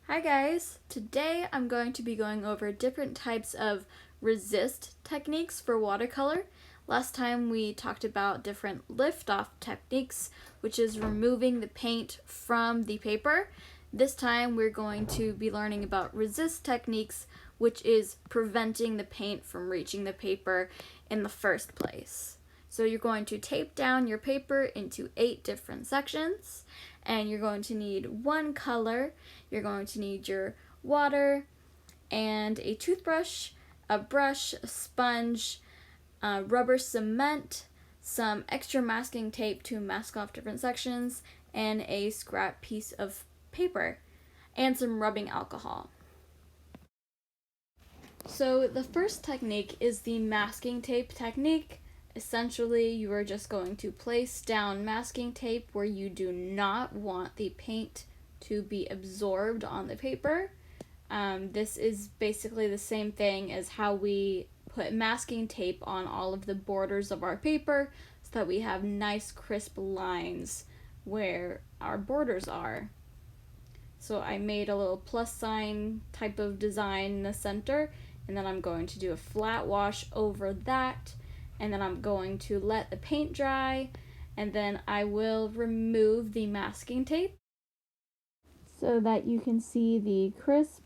Hi guys! Today I'm going to be going over different types of resist techniques for watercolor. Last time we talked about different lift-off techniques, which is removing the paint from the paper. This time we're going to be learning about resist techniques, which is preventing the paint from reaching the paper in the first place. So you're going to tape down your paper into 8 different sections, and you're going to need one color. You're going to need your water and a toothbrush, a brush, a sponge, rubber cement, some extra masking tape to mask off different sections, and a scrap piece of paper, and some rubbing alcohol. So the first technique is the masking tape technique. Essentially, you are just going to place down masking tape where you do not want the paint to be absorbed on the paper. This is basically the same thing as how we put masking tape on all of the borders of our paper so that we have nice crisp lines where our borders are. So I made a little plus sign type of design in the center, and then I'm going to do a flat wash over that, and then I'm going to let the paint dry, and then I will remove the masking tape so that you can see the crisp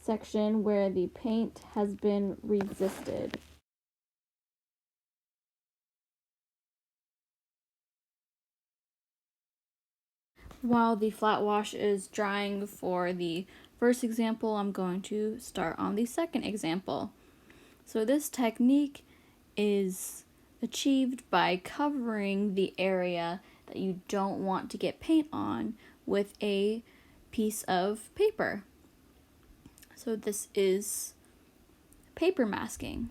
section where the paint has been resisted. While the flat wash is drying for the first example, I'm going to start on the second example. So this technique is achieved by covering the area that you don't want to get paint on with a piece of paper. So this is paper masking.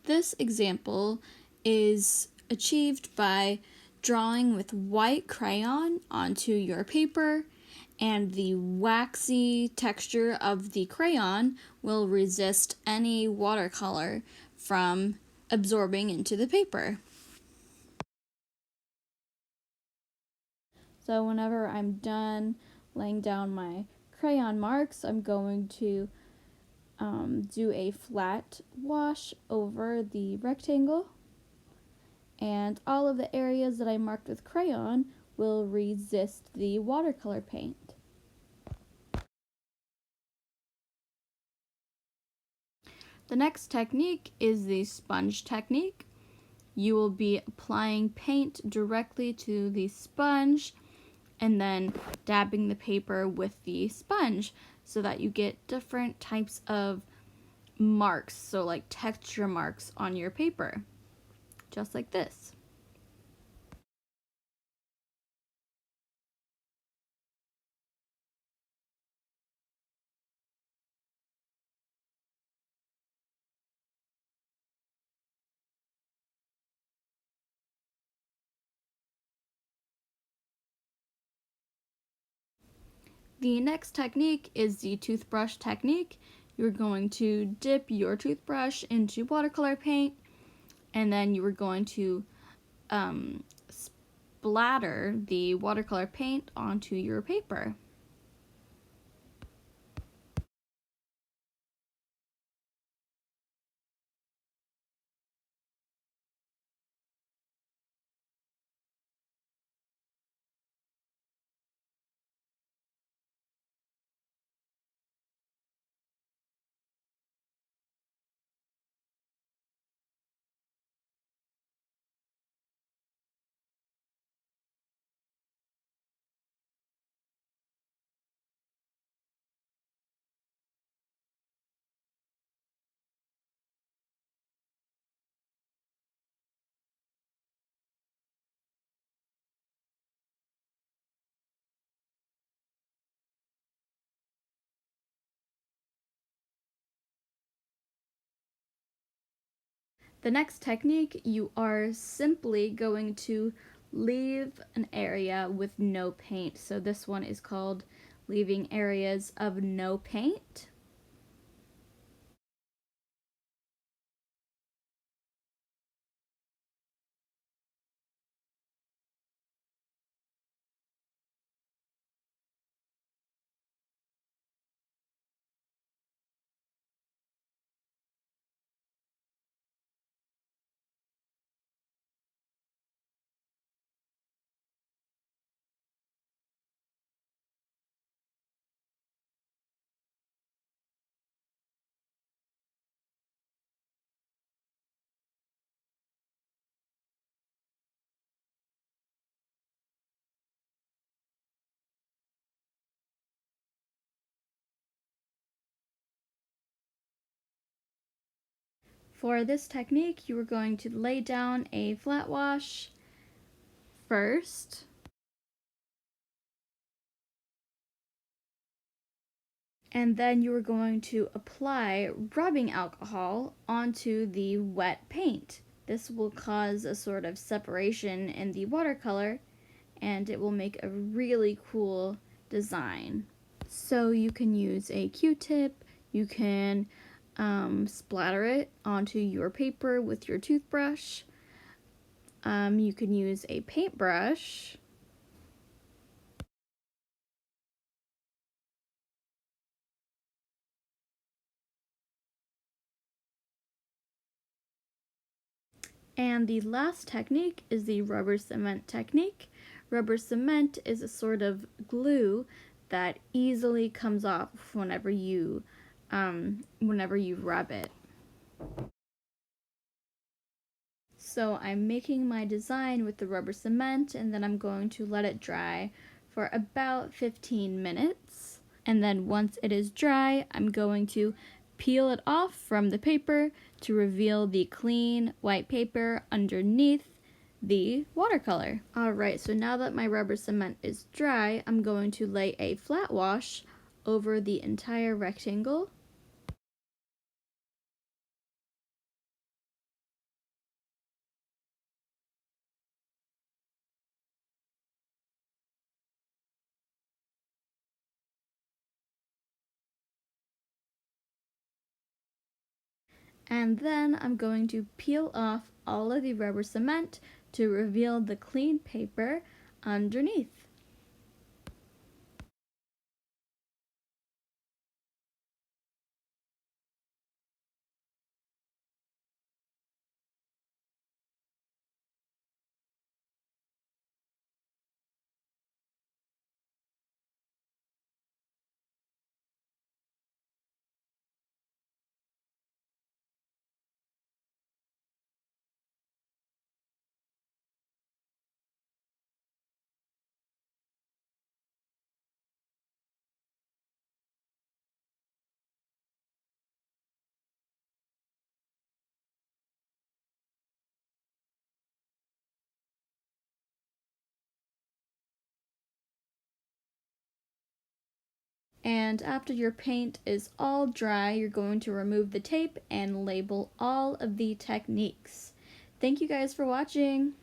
This example is achieved by drawing with white crayon onto your paper, and the waxy texture of the crayon will resist any watercolor from absorbing into the paper. So whenever I'm done laying down my crayon marks, I'm going to do a flat wash over the rectangle, and all of the areas that I marked with crayon will resist the watercolor paint. The next technique is the sponge technique. You will be applying paint directly to the sponge and then dabbing the paper with the sponge so that you get different types of marks, so like texture marks on your paper, just like this. The next technique is the toothbrush technique. You're going to dip your toothbrush into watercolor paint, and then you are going to splatter the watercolor paint onto your paper. The next technique, you are simply going to leave an area with no paint. So this one is called leaving areas of no paint. For this technique, you are going to lay down a flat wash first. And then you are going to apply rubbing alcohol onto the wet paint. This will cause a sort of separation in the watercolor, and it will make a really cool design. So you can use a Q-tip, you can splatter it onto your paper with your toothbrush. You can use a paintbrush. And the last technique is the rubber cement technique. Rubber cement is a sort of glue that easily comes off whenever you rub it. So I'm making my design with the rubber cement, and then I'm going to let it dry for about 15 minutes. And then once it is dry, I'm going to peel it off from the paper to reveal the clean white paper underneath the watercolor. Alright, so now that my rubber cement is dry, I'm going to lay a flat wash over the entire rectangle. And then I'm going to peel off all of the rubber cement to reveal the clean paper underneath. And after your paint is all dry, you're going to remove the tape and label all of the techniques. Thank you guys for watching!